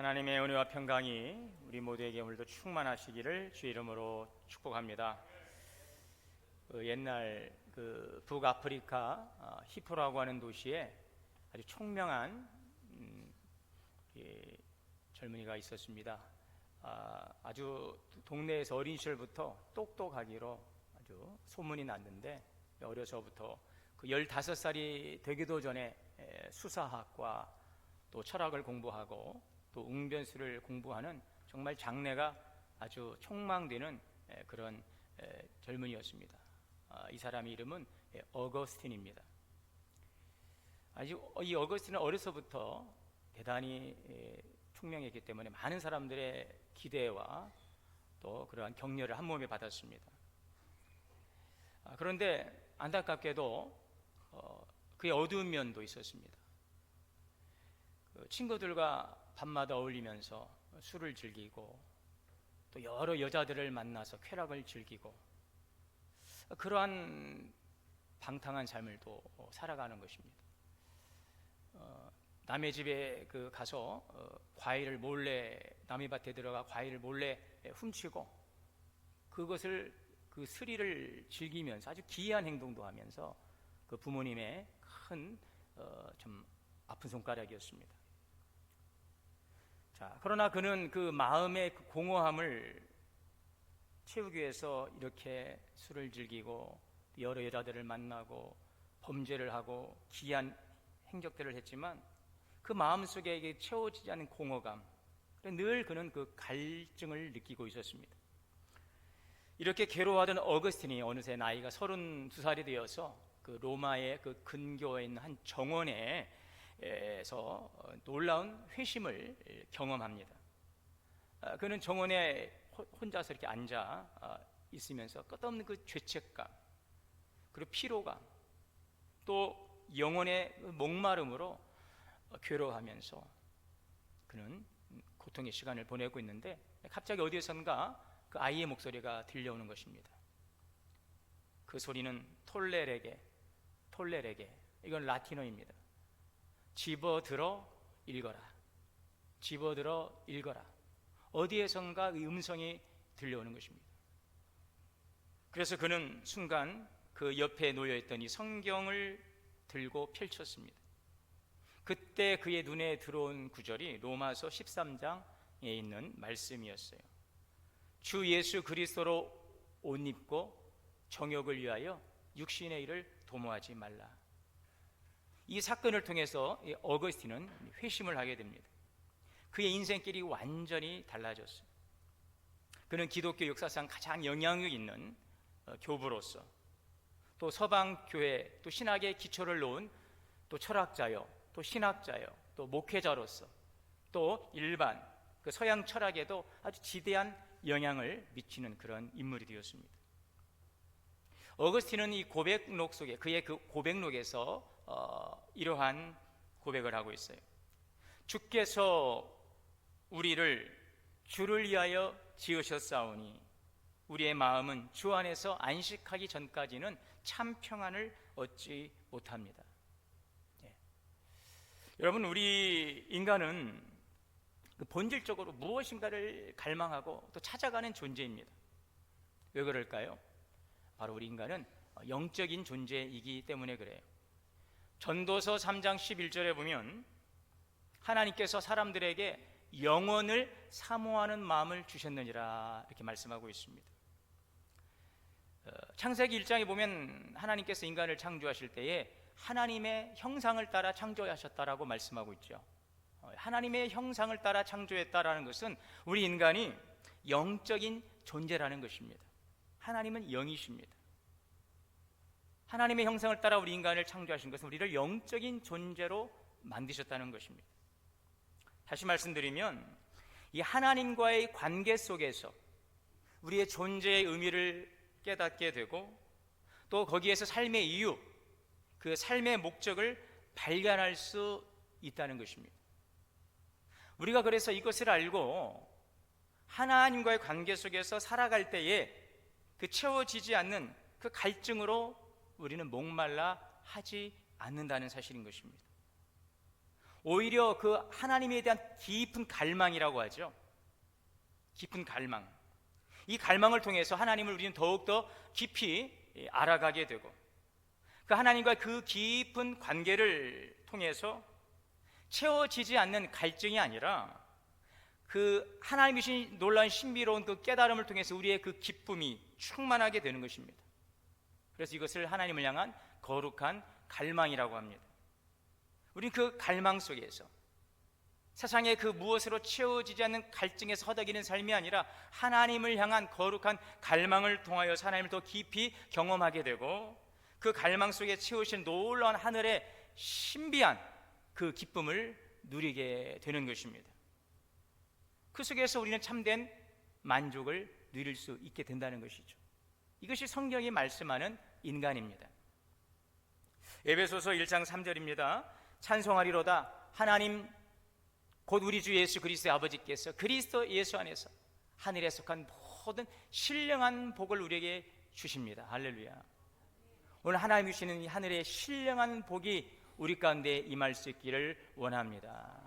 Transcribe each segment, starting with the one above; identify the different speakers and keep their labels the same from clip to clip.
Speaker 1: 하나님의 은혜와 평강이 우리 모두에게 오늘도 충만하시기를 주의 이름으로 축복합니다. 옛날 북아프리카 히포라고 하는 도시에 아주 총명한 젊은이가 있었습니다. 아주 동네에서 어린 시절부터 똑똑하기로 아주 소문이 났는데, 어려서부터 그 15살이 되기도 전에 수사학과 또 철학을 공부하고 또 웅변수를 공부하는 정말 장래가 아주 촉망되는 그런 젊은이였습니다. 이 사람의 이름은 어거스틴입니다. 이 어거스틴은 어려서부터 대단히 총명했기 때문에 많은 사람들의 기대와 또 그러한 격려를 한 몸에 받았습니다. 그런데 안타깝게도 그의 어두운 면도 있었습니다. 친구들과 밤마다 어울리면서 술을 즐기고 또 여러 여자들을 만나서 쾌락을 즐기고 그러한 방탕한 삶을 또 살아가는 것입니다. 남의 집에 가서 과일을 몰래, 남의 밭에 들어가 과일을 몰래 훔치고 그것을 그 스릴을 즐기면서 아주 기이한 행동도 하면서 그 부모님의 큰 좀 아픈 손가락이었습니다. 그러나 그는 그 마음의 그 공허함을 채우기 위해서 이렇게 술을 즐기고 여러 여자들을 만나고 범죄를 하고 기이한 행적들을 했지만 그 마음속에 채워지지 않은 공허감, 늘 그는 그 갈증을 느끼고 있었습니다. 이렇게 괴로워하던 어거스틴이 어느새 나이가 32살이 되어서 그 로마의 그 근교에 있는 한 정원에서 놀라운 회심을 경험합니다. 그는 정원에 혼자서 이렇게 앉아 있으면서 끝없는 그 죄책감, 그리고 피로감, 또 영혼의 목마름으로 괴로워하면서 그는 고통의 시간을 보내고 있는데, 갑자기 어디에선가 그 아이의 목소리가 들려오는 것입니다. 그 소리는 톨레레게, 이건 라틴어입니다. 집어들어 읽어라, 집어들어 읽어라. 어디에선가 이 음성이 들려오는 것입니다. 그래서 그는 순간 그 옆에 놓여있던 이 성경을 들고 펼쳤습니다. 그때 그의 눈에 들어온 구절이 로마서 13장에 있는 말씀이었어요. 주 예수 그리스도로 옷 입고 정욕을 위하여 육신의 일을 도모하지 말라. 이 사건을 통해서 어거스틴은 회심을 하게 됩니다. 그의 인생길이 완전히 달라졌어요. 그는 기독교 역사상 가장 영향력 있는 교부로서, 또 서방 교회, 또 신학의 기초를 놓은 또 철학자요, 또 신학자요, 또 목회자로서, 또 일반 그 서양 철학에도 아주 지대한 영향을 미치는 그런 인물이 되었습니다. 어거스틴은 이 고백록 속에, 그의 그 고백록에서 이러한 고백을 하고 있어요. 주께서 우리를 주를 위하여 지으셨사오니 우리의 마음은 주 안에서 안식하기 전까지는 참 평안을 얻지 못합니다. 여러분, 우리 인간은 본질적으로 무엇인가를 갈망하고 또 찾아가는 존재입니다. 왜 그럴까요? 바로 우리 인간은 영적인 존재이기 때문에 그래요. 전도서 3장 11절에 보면 하나님께서 사람들에게 영원을 사모하는 마음을 주셨느니라, 이렇게 말씀하고 있습니다. 창세기 1장에 보면 하나님께서 인간을 창조하실 때에 하나님의 형상을 따라 창조하셨다라고 말씀하고 있죠. 하나님의 형상을 따라 창조했다라는 것은 우리 인간이 영적인 존재라는 것입니다. 하나님은 영이십니다. 하나님의 형상을 따라 우리 인간을 창조하신 것은 우리를 영적인 존재로 만드셨다는 것입니다. 다시 말씀드리면 이 하나님과의 관계 속에서 우리의 존재의 의미를 깨닫게 되고, 또 거기에서 삶의 이유, 그 삶의 목적을 발견할 수 있다는 것입니다. 우리가 그래서 이것을 알고 하나님과의 관계 속에서 살아갈 때에 그 채워지지 않는 그 갈증으로 우리는 목말라 하지 않는다는 사실인 것입니다. 오히려 그 하나님에 대한 깊은 갈망이라고 하죠. 깊은 갈망. 이 갈망을 통해서 하나님을 우리는 더욱더 깊이 알아가게 되고, 그 하나님과 그 깊은 관계를 통해서 채워지지 않는 갈증이 아니라 그 하나님이 주신 놀라운 신비로운 그 깨달음을 통해서 우리의 그 기쁨이 충만하게 되는 것입니다. 그래서 이것을 하나님을 향한 거룩한 갈망이라고 합니다. 우리는 그 갈망 속에서 세상의 그 무엇으로 채워지지 않는 갈증에서 허덕이는 삶이 아니라 하나님을 향한 거룩한 갈망을 통하여 하나님을 더 깊이 경험하게 되고, 그 갈망 속에 채우신 놀라운 하늘의 신비한 그 기쁨을 누리게 되는 것입니다. 그 속에서 우리는 참된 만족을 누릴 수 있게 된다는 것이죠. 이것이 성경이 말씀하는 인간입니다. 에베소서 1장 3절입니다. 찬송하리로다 하나님 곧 우리 주 예수 그리스도의 아버지께서 그리스도 예수 안에서 하늘에 속한 모든 신령한 복을 우리에게 주십니다. 할렐루야. 오늘 하나님이 주시는 이 하늘의 신령한 복이 우리 가운데 임할 수 있기를 원합니다.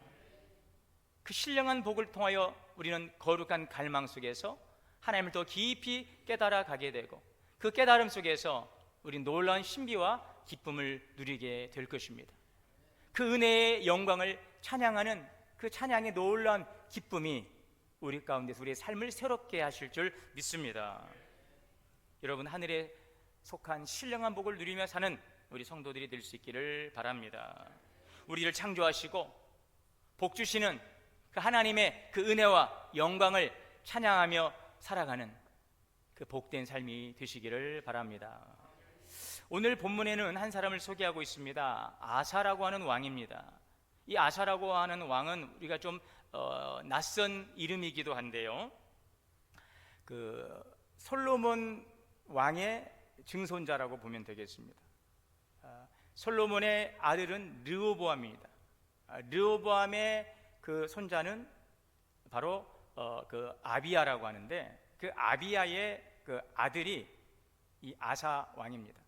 Speaker 1: 그 신령한 복을 통하여 우리는 거룩한 갈망 속에서 하나님을 더 깊이 깨달아 가게 되고, 그 깨달음 속에서 우리는 놀라운 신비와 기쁨을 누리게 될 것입니다. 그 은혜의 영광을 찬양하는 그 찬양의 놀라운 기쁨이 우리 가운데서 우리의 삶을 새롭게 하실 줄 믿습니다. 여러분, 하늘에 속한 신령한 복을 누리며 사는 우리 성도들이 될 수 있기를 바랍니다. 우리를 창조하시고 복 주시는 그 하나님의 그 은혜와 영광을 찬양하며 살아가는 그 복된 삶이 되시기를 바랍니다. 오늘 본문에는 한 사람을 소개하고 있습니다. 아사라고 하는 왕입니다. 이 아사라고 하는 왕은 우리가 좀 낯선 이름이기도 한데요, 그 솔로몬 왕의 증손자라고 보면 되겠습니다. 솔로몬의 아들은 르호보암입니다. 르호보암의 그 손자는 바로 그 아비야라고 하는데, 그 아비야의 그 아들이 이 아사 왕입니다.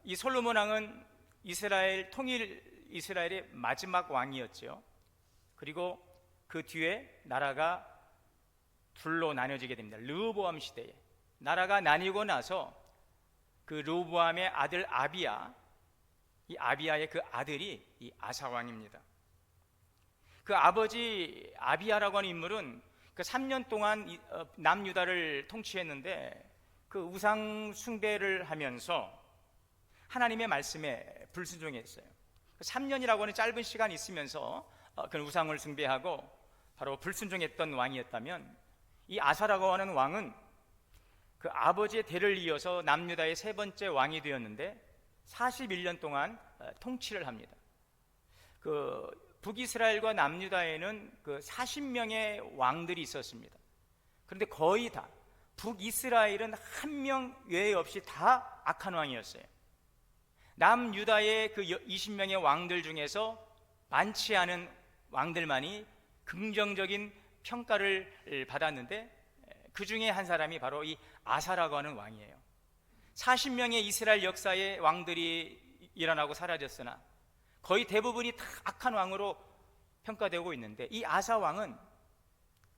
Speaker 1: 이 솔로몬 왕은 이스라엘의 마지막 왕이었죠. 그리고 그 뒤에 나라가 둘로 나눠지게 됩니다. 르호보암 시대에 나라가 나뉘고 나서 그 르호보암의 아들 아비야, 이 아비야의 그 아들이 이 아사 왕입니다. 그 아버지 아비야라고 하는 인물은 그 3년 동안 남유다를 통치했는데, 그 우상 숭배를 하면서 하나님의 말씀에 불순종했어요. 3년이라고 하는 짧은 시간이 있으면서 그 우상을 숭배하고 바로 불순종했던 왕이었다면, 이 아사라고 하는 왕은 그 아버지의 대를 이어서 남유다의 세 번째 왕이 되었는데 41년 동안 통치를 합니다. 그 북이스라엘과 남유다에는 그 40명의 왕들이 있었습니다. 그런데 거의 다 북이스라엘은 한 명 외에 없이 다 악한 왕이었어요. 남유다의 그 20명의 왕들 중에서 많지 않은 왕들만이 긍정적인 평가를 받았는데, 그 중에 한 사람이 바로 이 아사라고 하는 왕이에요. 40명의 이스라엘 역사의 왕들이 일어나고 사라졌으나 거의 대부분이 다 악한 왕으로 평가되고 있는데, 이 아사 왕은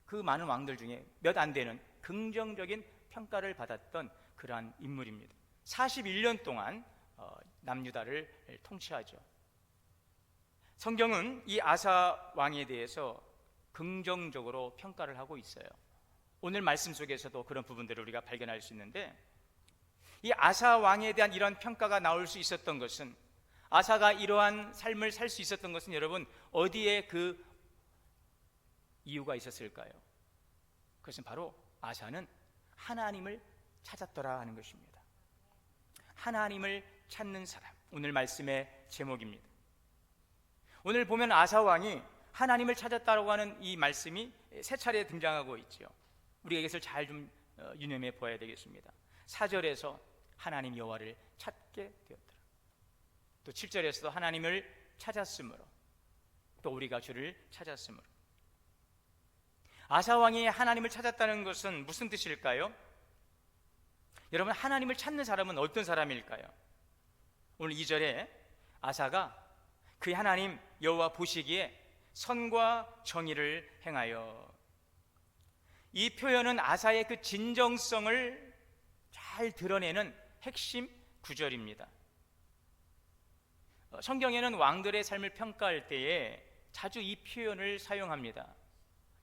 Speaker 1: 그 많은 왕들 중에 몇 안 되는 긍정적인 평가를 받았던 그러한 인물입니다. 41년 동안 남유다를 통치하죠. 성경은 이 아사 왕에 대해서 긍정적으로 평가를 하고 있어요. 오늘 말씀 속에서도 그런 부분들을 우리가 발견할 수 있는데, 이 아사 왕에 대한 이런 평가가 나올 수 있었던 것은, 아사가 이러한 삶을 살 수 있었던 것은 여러분 어디에 그 이유가 있었을까요? 그것은 바로 아사는 하나님을 찾았더라 하는 것입니다. 하나님을 찾는 사람, 오늘 말씀의 제목입니다. 오늘 보면 아사 왕이 하나님을 찾았다고 하는 이 말씀이 세 차례 등장하고 있죠. 우리가 이것을 잘 좀 유념해 보아야 되겠습니다. 4절에서 하나님 여호와를 찾게 되었더라. 또 7절에서도 하나님을 찾았으므로, 또 우리가 주를 찾았으므로. 아사 왕이 하나님을 찾았다는 것은 무슨 뜻일까요? 여러분, 하나님을 찾는 사람은 어떤 사람일까요? 오늘 2절에 아사가 그 하나님 여호와 보시기에 선과 정의를 행하여. 이 표현은 아사의 그 진정성을 잘 드러내는 핵심 구절입니다. 성경에는 왕들의 삶을 평가할 때에 자주 이 표현을 사용합니다.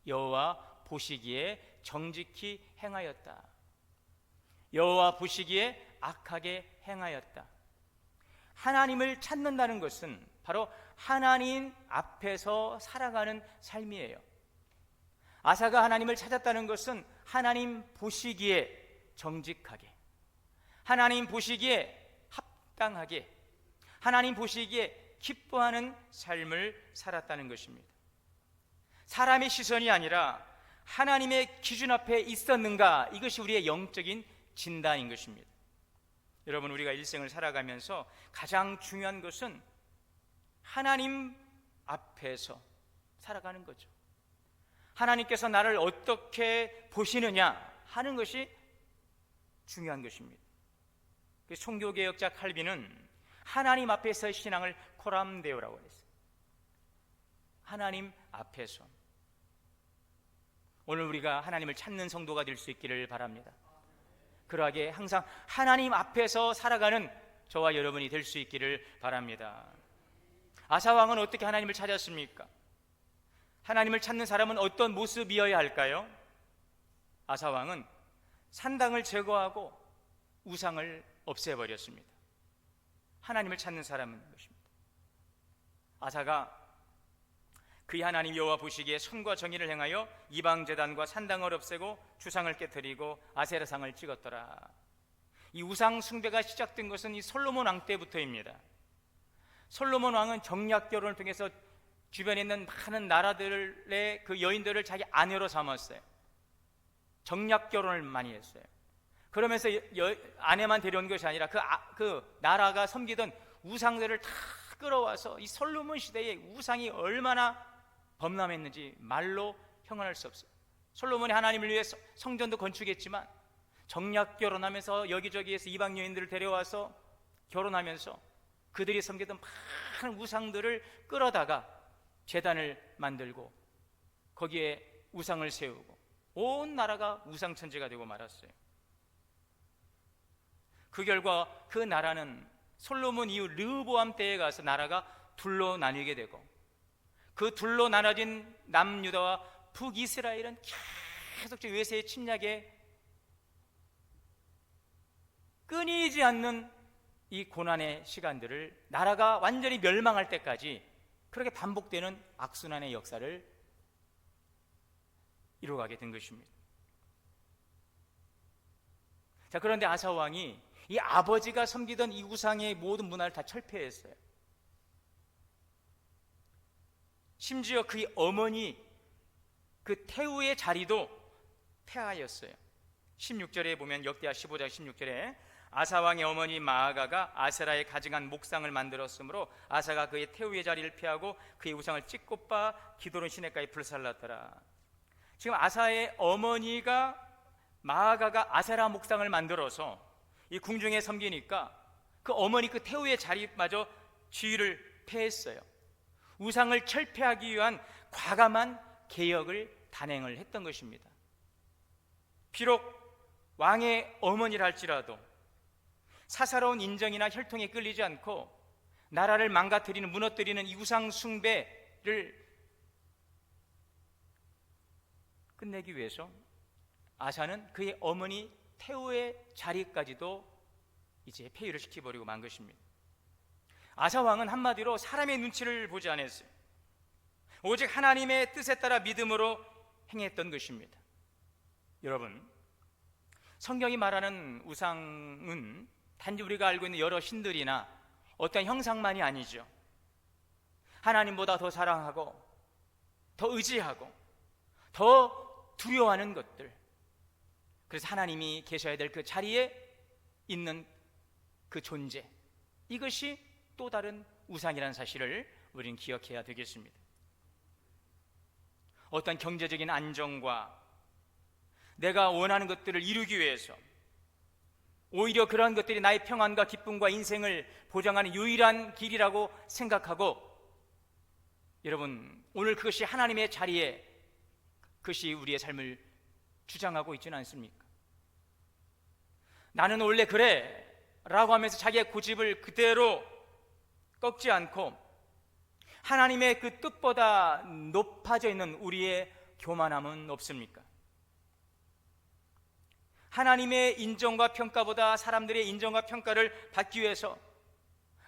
Speaker 1: 여호와 보시기에 정직히 행하였다. 여호와 보시기에 악하게 행하였다. 하나님을 찾는다는 것은 바로 하나님 앞에서 살아가는 삶이에요. 아사가 하나님을 찾았다는 것은 하나님 보시기에 정직하게, 하나님 보시기에 합당하게, 하나님 보시기에 기뻐하는 삶을 살았다는 것입니다. 사람의 시선이 아니라 하나님의 기준 앞에 있었는가, 이것이 우리의 영적인 진단인 것입니다. 여러분, 우리가 일생을 살아가면서 가장 중요한 것은 하나님 앞에서 살아가는 거죠. 하나님께서 나를 어떻게 보시느냐 하는 것이 중요한 것입니다. 총교개혁자 칼빈은 하나님 앞에서의 신앙을 코람데오라고 했어요. 하나님 앞에서. 오늘 우리가 하나님을 찾는 성도가 될 수 있기를 바랍니다. 그러하게 항상 하나님 앞에서 살아가는 저와 여러분이 될 수 있기를 바랍니다. 아사 왕은 어떻게 하나님을 찾았습니까? 하나님을 찾는 사람은 어떤 모습이어야 할까요? 아사 왕은 산당을 제거하고 우상을 없애버렸습니다. 하나님을 찾는 사람은 것입니다. 아사가 그의 하나님 여호와 보시기에 선과 정의를 행하여 이방 제단과 산당을 없애고 주상을 깨뜨리고 아세라상을 찍었더라. 이 우상 숭배가 시작된 것은 이 솔로몬 왕 때부터입니다. 솔로몬 왕은 정략 결혼을 통해서 주변에 있는 많은 나라들의 그 여인들을 자기 아내로 삼았어요. 정략 결혼을 많이 했어요. 그러면서 아내만 데려온 것이 아니라 그 나라가 섬기던 우상들을 다 끌어와서 이 솔로몬 시대에 우상이 얼마나 범람했는지 말로 형언할 수 없어요. 솔로몬이 하나님을 위해 성전도 건축했지만 정략 결혼하면서 여기저기에서 이방 여인들을 데려와서 결혼하면서 그들이 섬기던 많은 우상들을 끌어다가 제단을 만들고 거기에 우상을 세우고 온 나라가 우상천지가 되고 말았어요. 그 결과 그 나라는 솔로몬 이후 르호보암 때에 가서 나라가 둘로 나뉘게 되고, 그 둘로 나눠진 남유다와 북이스라엘은 계속적 외세의 침략에 끊이지 않는 이 고난의 시간들을 나라가 완전히 멸망할 때까지 그렇게 반복되는 악순환의 역사를 이루어가게 된 것입니다. 자, 그런데 아사 왕이 이 아버지가 섬기던 이 우상의 모든 문화를 다 철폐했어요. 심지어 그의 어머니 그 태우의 자리도 폐하였어요. 16절에 보면 역대하 15장 16절에 아사 왕의 어머니 마아가가 아세라에 가증한 목상을 만들었으므로 아사가 그의 태우의 자리를 피하고 그의 우상을 찍고 빠 기도론 시내가에 불살랐더라. 지금 아사의 어머니가 마아가가 아세라 목상을 만들어서 이 궁중에 섬기니까 그 어머니 그 태우의 자리마저 지위를 폐했어요. 우상을 철폐하기 위한 과감한 개혁을 단행을 했던 것입니다. 비록 왕의 어머니라 할지라도 사사로운 인정이나 혈통에 끌리지 않고 나라를 망가뜨리는, 무너뜨리는 이 우상 숭배를 끝내기 위해서 아사는 그의 어머니 태우의 자리까지도 이제 폐위를 시켜버리고 만 것입니다. 아사 왕은 한마디로 사람의 눈치를 보지 않았어요. 오직 하나님의 뜻에 따라 믿음으로 행했던 것입니다. 여러분, 성경이 말하는 우상은 단지 우리가 알고 있는 여러 신들이나 어떤 형상만이 아니죠. 하나님보다 더 사랑하고 더 의지하고 더 두려워하는 것들, 그래서 하나님이 계셔야 될 그 자리에 있는 그 존재, 이것이 또 다른 우상이라는 사실을 우리는 기억해야 되겠습니다. 어떤 경제적인 안정과 내가 원하는 것들을 이루기 위해서 오히려 그러한 것들이 나의 평안과 기쁨과 인생을 보장하는 유일한 길이라고 생각하고 여러분, 오늘 그것이 하나님의 자리에 그것이 우리의 삶을 주장하고 있지는 않습니까? 나는 원래 그래 라고 하면서 자기의 고집을 그대로 꺾지 않고 하나님의 그 뜻보다 높아져 있는 우리의 교만함은 없습니까? 하나님의 인정과 평가보다 사람들의 인정과 평가를 받기 위해서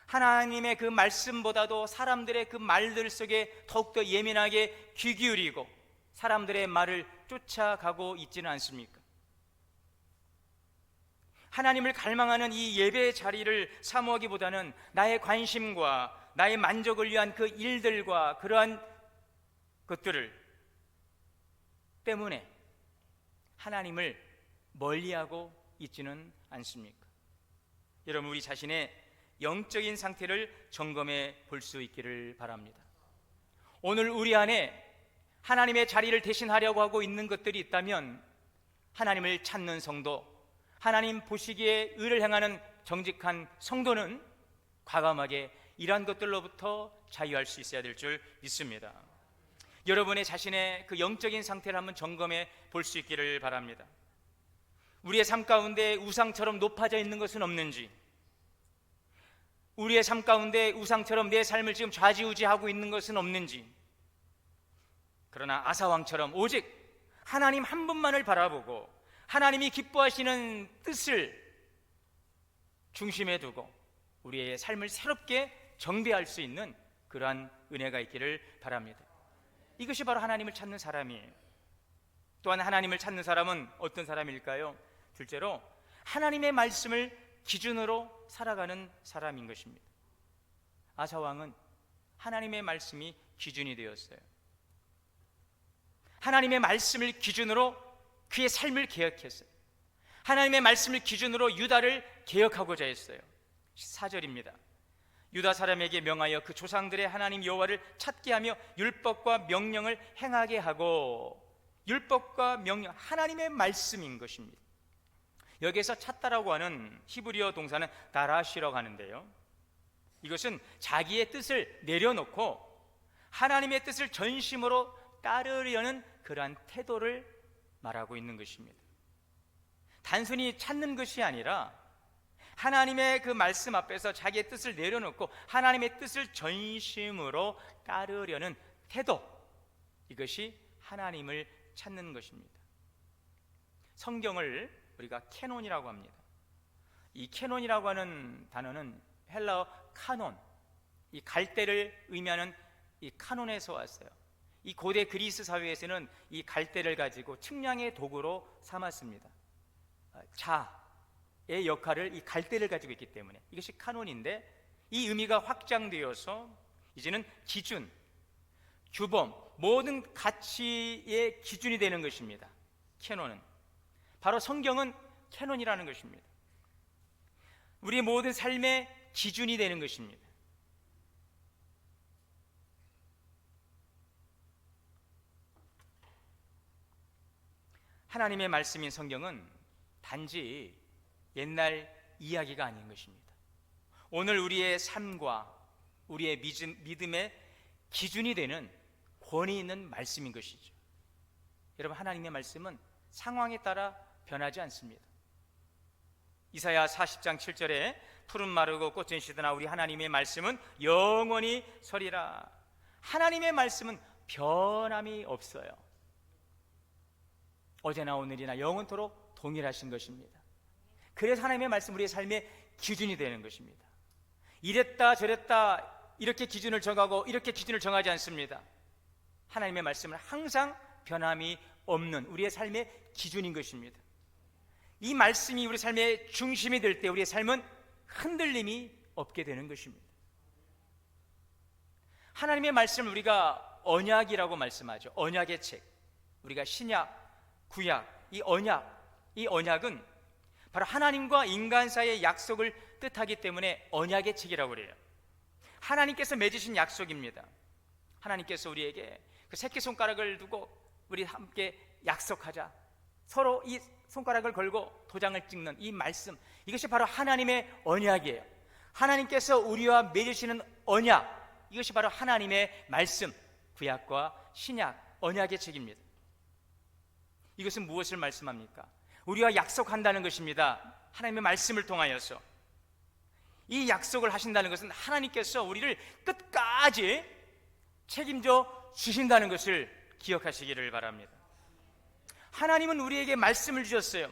Speaker 1: 하나님의 그 말씀보다도 사람들의 그 말들 속에 더욱더 예민하게 귀 기울이고 사람들의 말을 쫓아가고 있지는 않습니까? 하나님을 갈망하는 이 예배의 자리를 사모하기보다는 나의 관심과 나의 만족을 위한 그 일들과 그러한 것들을 때문에 하나님을 멀리하고 있지는 않습니까? 여러분, 우리 자신의 영적인 상태를 점검해 볼 수 있기를 바랍니다. 오늘 우리 안에 하나님의 자리를 대신하려고 하고 있는 것들이 있다면 하나님을 찾는 성도, 하나님 보시기에 의를 행하는 정직한 성도는 과감하게 이러한 것들로부터 자유할 수 있어야 될 줄 믿습니다. 여러분의 자신의 그 영적인 상태를 한번 점검해 볼 수 있기를 바랍니다. 우리의 삶 가운데 우상처럼 높아져 있는 것은 없는지, 우리의 삶 가운데 우상처럼 내 삶을 지금 좌지우지하고 있는 것은 없는지, 그러나 아사왕처럼 오직 하나님 한 분만을 바라보고 하나님이 기뻐하시는 뜻을 중심에 두고 우리의 삶을 새롭게 정비할 수 있는 그러한 은혜가 있기를 바랍니다. 이것이 바로 하나님을 찾는 사람이에요. 또한 하나님을 찾는 사람은 어떤 사람일까요? 둘째로 하나님의 말씀을 기준으로 살아가는 사람인 것입니다. 아사왕은 하나님의 말씀이 기준이 되었어요. 하나님의 말씀을 기준으로 그의 삶을 개혁했어요. 하나님의 말씀을 기준으로 유다를 개혁하고자 했어요. 4절입니다. 유다 사람에게 명하여 그 조상들의 하나님 여호와를 찾게 하며 율법과 명령을 행하게 하고, 율법과 명령, 하나님의 말씀인 것입니다. 여기에서 찾다라고 하는 히브리어 동사는 다라시라고 하는데요, 이것은 자기의 뜻을 내려놓고 하나님의 뜻을 전심으로 따르려는 그러한 태도를 말하고 있는 것입니다. 단순히 찾는 것이 아니라 하나님의 그 말씀 앞에서 자기의 뜻을 내려놓고 하나님의 뜻을 전심으로 따르려는 태도, 이것이 하나님을 찾는 것입니다. 성경을 우리가 캐논이라고 합니다. 이 캐논이라고 하는 단어는 헬라어 카논, 이 갈대를 의미하는 이 카논에서 왔어요. 이 고대 그리스 사회에서는 이 갈대를 가지고 측량의 도구로 삼았습니다. 자의 역할을 이 갈대를 가지고 있기 때문에 이것이 카논인데, 이 의미가 확장되어서 이제는 기준, 규범, 모든 가치의 기준이 되는 것입니다. 캐논은 바로 성경은 캐논이라는 것입니다. 우리의 모든 삶의 기준이 되는 것입니다. 하나님의 말씀인 성경은 단지 옛날 이야기가 아닌 것입니다. 오늘 우리의 삶과 우리의 믿음의 기준이 되는 권위 있는 말씀인 것이죠. 여러분, 하나님의 말씀은 상황에 따라 변하지 않습니다. 이사야 40장 7절에 푸른 마르고 꽃은 시드나 우리 하나님의 말씀은 영원히 서리라. 하나님의 말씀은 변함이 없어요. 어제나 오늘이나 영원토록 동일하신 것입니다. 그래서 하나님의 말씀 우리의 삶의 기준이 되는 것입니다. 이랬다 저랬다 이렇게 기준을 정하고 이렇게 기준을 정하지 않습니다. 하나님의 말씀은 항상 변함이 없는 우리의 삶의 기준인 것입니다. 이 말씀이 우리 삶의 중심이 될 때 우리의 삶은 흔들림이 없게 되는 것입니다. 하나님의 말씀을 우리가 언약이라고 말씀하죠. 언약의 책. 우리가 신약, 구약, 이 언약은 바로 하나님과 인간 사이의 약속을 뜻하기 때문에 언약의 책이라고 그래요. 하나님께서 맺으신 약속입니다. 하나님께서 우리에게 그 새끼손가락을 두고 우리 함께 약속하자, 서로 이 손가락을 걸고 도장을 찍는 이 말씀, 이것이 바로 하나님의 언약이에요. 하나님께서 우리와 맺으시는 언약, 이것이 바로 하나님의 말씀, 구약과 신약, 언약의 책입니다. 이것은 무엇을 말씀합니까? 우리가 약속한다는 것입니다. 하나님의 말씀을 통하여서 이 약속을 하신다는 것은 하나님께서 우리를 끝까지 책임져 주신다는 것을 기억하시기를 바랍니다. 하나님은 우리에게 말씀을 주셨어요.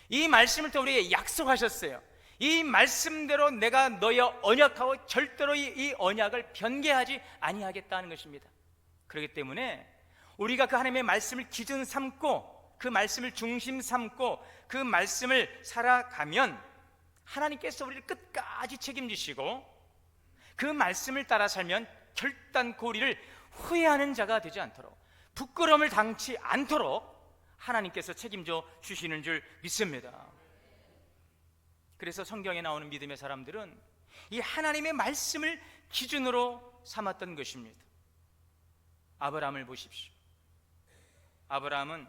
Speaker 1: 이 말씀을 통해 우리에게 약속하셨어요. 이 말씀대로 내가 너희와 언약하고 절대로 이 언약을 변개하지 아니하겠다는 것입니다. 그렇기 때문에 우리가 그 하나님의 말씀을 기준 삼고 그 말씀을 중심 삼고 그 말씀을 살아가면 하나님께서 우리를 끝까지 책임지시고 그 말씀을 따라 살면 결단코 우리를 후회하는 자가 되지 않도록, 부끄러움을 당치 않도록 하나님께서 책임져 주시는 줄 믿습니다. 그래서 성경에 나오는 믿음의 사람들은 이 하나님의 말씀을 기준으로 삼았던 것입니다. 아브라함을 보십시오. 아브라함은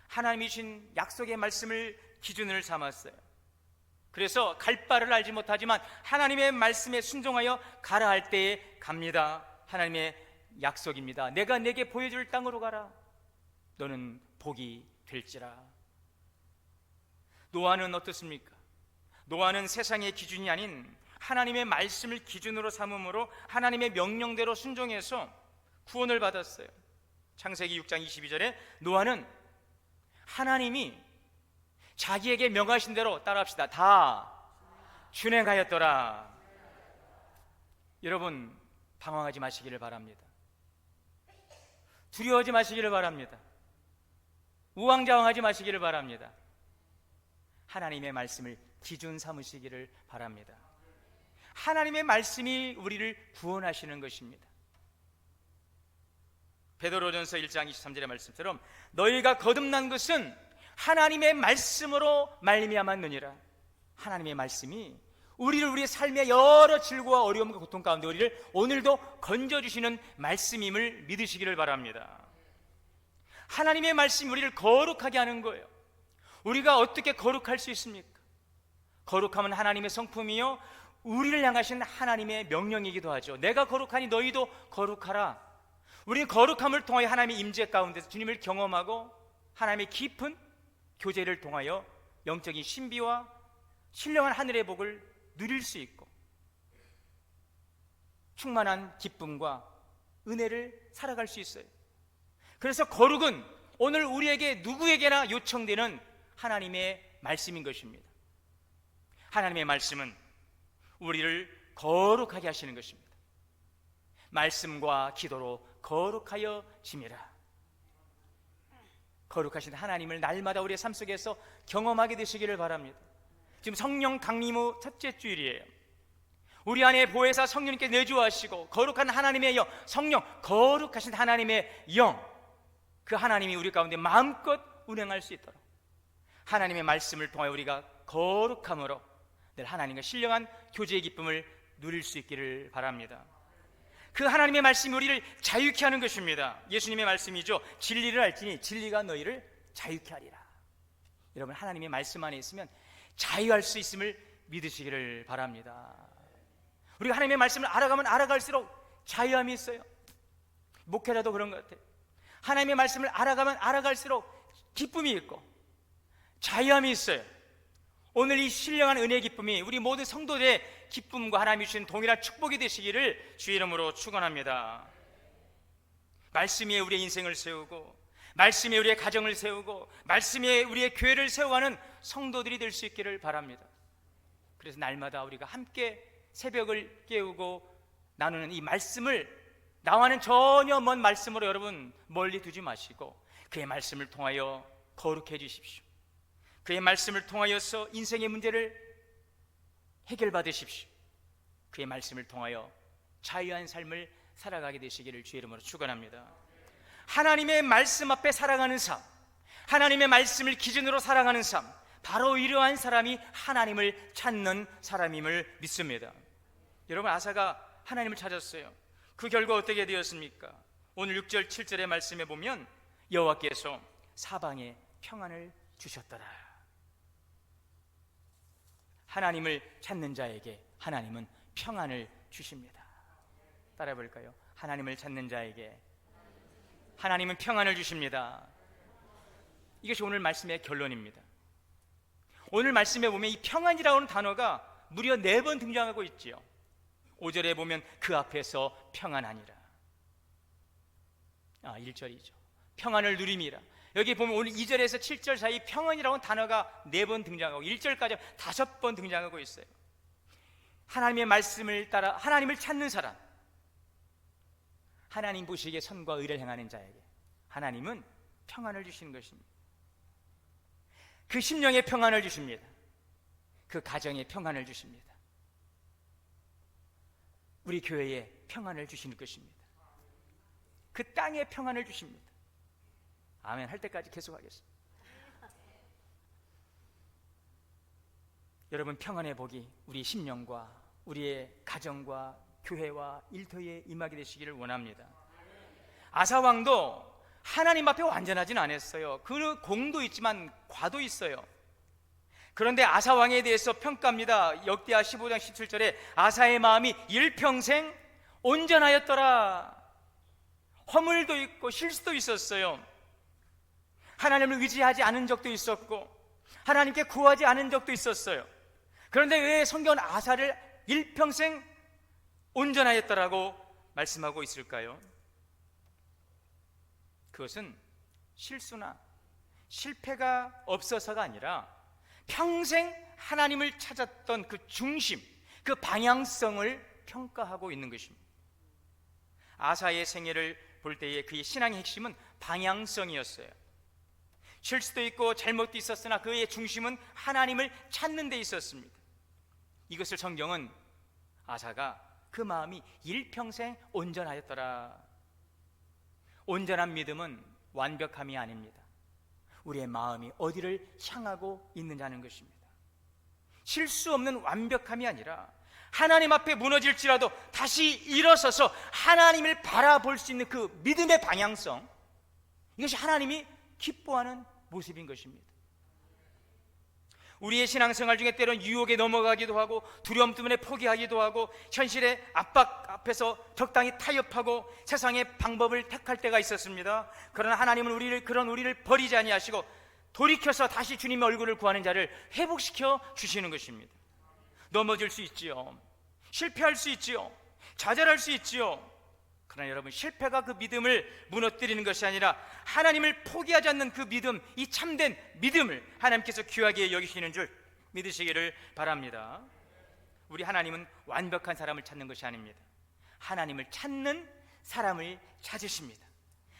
Speaker 1: 하나님이 주신 약속의 말씀을 기준을 삼았어요. 그래서 갈 바를 알지 못하지만 하나님의 말씀에 순종하여 가라 할 때에 갑니다. 하나님의 약속입니다. 내가 내게 보여줄 땅으로 가라. 너는 복이 될지라. 노아는 어떻습니까? 노아는 세상의 기준이 아닌 하나님의 말씀을 기준으로 삼음으로 하나님의 명령대로 순종해서 구원을 받았어요. 창세기 6장 22절에 노아는 하나님이 자기에게 명하신 대로, 따라합시다, 다 준행하였더라. 여러분, 방황하지 마시기를 바랍니다. 두려워하지 마시기를 바랍니다. 우왕좌왕하지 마시기를 바랍니다. 하나님의 말씀을 기준 삼으시기를 바랍니다. 하나님의 말씀이 우리를 구원하시는 것입니다. 베드로전서 1장 23절의 말씀처럼 너희가 거듭난 것은 하나님의 말씀으로 말미암았느니라. 하나님의 말씀이 우리를 우리의 삶의 여러 질고와 어려움과 고통 가운데 우리를 오늘도 건져주시는 말씀임을 믿으시기를 바랍니다. 하나님의 말씀이 우리를 거룩하게 하는 거예요. 우리가 어떻게 거룩할 수 있습니까? 거룩함은 하나님의 성품이요 우리를 향하신 하나님의 명령이기도 하죠. 내가 거룩하니 너희도 거룩하라. 우리는 거룩함을 통하여 하나님의 임재 가운데서 주님을 경험하고 하나님의 깊은 교제를 통하여 영적인 신비와 신령한 하늘의 복을 누릴 수 있고 충만한 기쁨과 은혜를 살아갈 수 있어요. 그래서 거룩은 오늘 우리에게 누구에게나 요청되는 하나님의 말씀인 것입니다. 하나님의 말씀은 우리를 거룩하게 하시는 것입니다. 말씀과 기도로 거룩하여 지미라. 거룩하신 하나님을 날마다 우리의 삶 속에서 경험하게 되시기를 바랍니다. 지금 성령 강림 후 첫째 주일이에요. 우리 안에 보혜사 성령님께 내주하시고 거룩한 하나님의 영, 성령, 거룩하신 하나님의 영, 그 하나님이 우리 가운데 마음껏 운행할 수 있도록 하나님의 말씀을 통하여 우리가 거룩함으로 늘 하나님과 신령한 교제의 기쁨을 누릴 수 있기를 바랍니다. 그 하나님의 말씀이 우리를 자유케 하는 것입니다. 예수님의 말씀이죠. 진리를 알지니 진리가 너희를 자유케 하리라. 여러분, 하나님의 말씀 안에 있으면 자유할 수 있음을 믿으시기를 바랍니다. 우리가 하나님의 말씀을 알아가면 알아갈수록 자유함이 있어요. 목회자도 그런 것 같아요. 하나님의 말씀을 알아가면 알아갈수록 기쁨이 있고 자유함이 있어요. 오늘 이 신령한 은혜의 기쁨이 우리 모든 성도들의 기쁨과 하나님이 주신 동일한 축복이 되시기를 주의 이름으로 축원합니다. 말씀 위에 우리의 인생을 세우고 말씀 위에 우리의 가정을 세우고 말씀 위에 우리의 교회를 세워가는 성도들이 될 수 있기를 바랍니다. 그래서 날마다 우리가 함께 새벽을 깨우고 나누는 이 말씀을 나와는 전혀 먼 말씀으로 여러분 멀리 두지 마시고 그의 말씀을 통하여 거룩해 주십시오. 그의 말씀을 통하여서 인생의 문제를 해결받으십시오. 그의 말씀을 통하여 자유한 삶을 살아가게 되시기를 주의 이름으로 축원합니다. 하나님의 말씀 앞에 살아가는 삶, 하나님의 말씀을 기준으로 살아가는 삶, 바로 이러한 사람이 하나님을 찾는 사람임을 믿습니다. 여러분, 아사가 하나님을 찾았어요. 그 결과 어떻게 되었습니까? 오늘 6절 7절의 말씀에 보면 여호와께서 사방에 평안을 주셨더라. 하나님을 찾는 자에게 하나님은 평안을 주십니다. 따라해 볼까요? 하나님을 찾는 자에게 하나님은 평안을 주십니다. 이것이 오늘 말씀의 결론입니다. 오늘 말씀에 보면 이 평안이라는 단어가 무려 4번 등장하고 있지요. 5절에 보면 그 앞에서 평안하니라. 1절이죠. 평안을 누림이라. 여기 보면 오늘 2절에서 7절 사이 평안이라는 단어가 4번 등장하고 1절까지 5번 등장하고 있어요. 하나님의 말씀을 따라 하나님을 찾는 사람, 하나님 보시기에 선과 의를 행하는 자에게 하나님은 평안을 주시는 것입니다. 그 심령의 평안을 주십니다. 그 가정의 평안을 주십니다. 우리 교회에 평안을 주시는 것입니다. 그 땅에 평안을 주십니다. 아멘 할 때까지 계속하겠습니다. 여러분, 평안의 복이 우리 심령과 우리의 가정과 교회와 일터에 임하게 되시기를 원합니다. 아사왕도 하나님 앞에 완전하진 않았어요. 그 공도 있지만 과도 있어요. 그런데 아사왕에 대해서 평가합니다. 역대하 15장 17절에 아사의 마음이 일평생 온전하였더라. 허물도 있고 실수도 있었어요. 하나님을 의지하지 않은 적도 있었고 하나님께 구하지 않은 적도 있었어요. 그런데 왜 성경은 아사를 일평생 온전하였더라고 말씀하고 있을까요? 그것은 실수나 실패가 없어서가 아니라 평생 하나님을 찾았던 그 중심, 그 방향성을 평가하고 있는 것입니다. 아사의 생애를 볼 때에 그의 신앙의 핵심은 방향성이었어요. 실수도 있고 잘못도 있었으나 그의 중심은 하나님을 찾는 데 있었습니다. 이것을 성경은 아사가 그 마음이 일평생 온전하였더라. 온전한 믿음은 완벽함이 아닙니다. 우리의 마음이 어디를 향하고 있느냐는 것입니다. 실수 없는 완벽함이 아니라 하나님 앞에 무너질지라도 다시 일어서서 하나님을 바라볼 수 있는 그 믿음의 방향성, 이것이 하나님이 기뻐하는 모습인 것입니다. 우리의 신앙생활 중에 때론 유혹에 넘어가기도 하고 두려움 때문에 포기하기도 하고 현실의 압박 앞에서 적당히 타협하고 세상의 방법을 택할 때가 있었습니다. 그러나 하나님은 우리를 버리지 아니하시고 돌이켜서 다시 주님의 얼굴을 구하는 자를 회복시켜 주시는 것입니다. 넘어질 수 있지요. 실패할 수 있지요. 좌절할 수 있지요. 그러나 여러분, 실패가 그 믿음을 무너뜨리는 것이 아니라 하나님을 포기하지 않는 그 믿음, 이 참된 믿음을 하나님께서 귀하게 여기시는 줄 믿으시기를 바랍니다. 우리 하나님은 완벽한 사람을 찾는 것이 아닙니다. 하나님을 찾는 사람을 찾으십니다.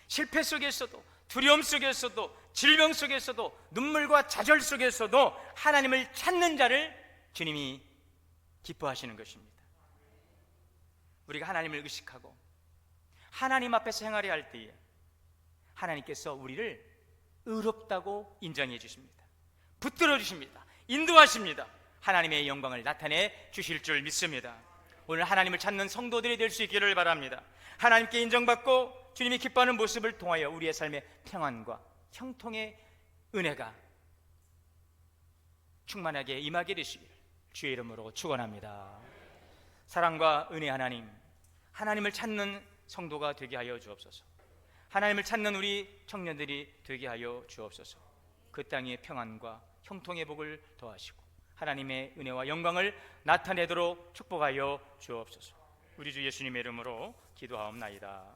Speaker 1: 실패 속에서도, 두려움 속에서도, 질병 속에서도, 눈물과 좌절 속에서도 하나님을 찾는 자를 주님이 기뻐하시는 것입니다. 우리가 하나님을 의식하고 하나님 앞에서 행하려 할 때에 하나님께서 우리를 의롭다고 인정해 주십니다. 붙들어 주십니다. 인도하십니다. 하나님의 영광을 나타내 주실 줄 믿습니다. 오늘 하나님을 찾는 성도들이 될 수 있기를 바랍니다. 하나님께 인정받고 주님이 기뻐하는 모습을 통하여 우리의 삶의 평안과 형통의 은혜가 충만하게 임하게 되시기를 주의 이름으로 축원합니다. 사랑과 은혜 하나님, 하나님을 찾는 성도가 되게 하여 주옵소서. 하나님을 찾는 우리 청년들이 되게 하여 주옵소서. 그 땅의 평안과 형통의 복을 더하시고 하나님의 은혜와 영광을 나타내도록 축복하여 주옵소서. 우리 주 예수님의 이름으로 기도하옵나이다.